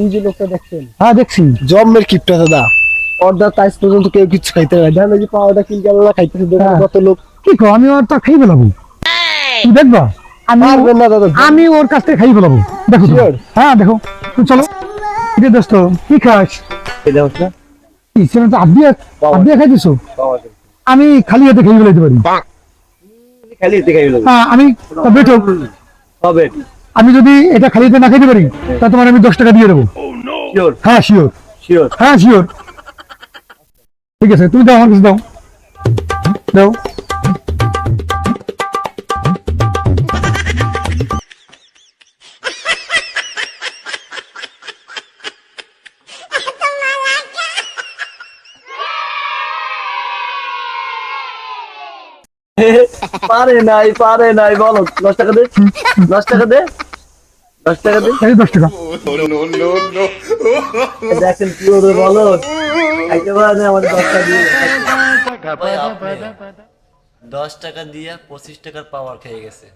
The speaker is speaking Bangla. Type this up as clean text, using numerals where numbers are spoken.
এই যে লোকটা দেখছেন, হ্যাঁ দেখছি। জম্মের কিপটা দাদা, অর্ধা তাইজ পর্যন্ত কেউ কিছু খাইতে পারে না, যে পাওয়াটা কিনতে আল্লাহ খাইতেছে, হ্যাঁ। কত লোক। কি কো, আমি ওর তো খাই ফেলাবো, তুমি দেখবা। পারবেন না দাদা। আমি ওর কাছ থেকে খাই ফেলাবো, দেখো তুমি। Sure? হ্যাঁ দেখো, তুমি চলো। এটা দোস্ত কি খাস? কি সেটা তো আব্বিয়া আব্বিয়া খাই দিছো? আমি খালি হাতে খাই ফেলাইতে পারি। খালি এতে খাইবে হ্যাঁ আমি বেটো। হবে। আমি যদি এটা খালি হাতে না খাইতে পারি, তা তোমার আমি 10 টাকা দিয়ে দেবো। শিওর হ্যাঁ শিওর। শিওর। হ্যাঁ শিওর। ঠিক আছে, তুমি দাও, আমার কাছে দাও, দাও। পারে নাই বলো, 10 টাকা দে, 10 টাকা দে, 10 টাকা দে। এই 10 টাকা। দেখেন কি ওরে বলো, খাইতে পারে না আমাদের 10 টাকা দিয়ে। 10 টাকা দিয়ে 25 টাকার পাওয়ার খেয়ে গেছে।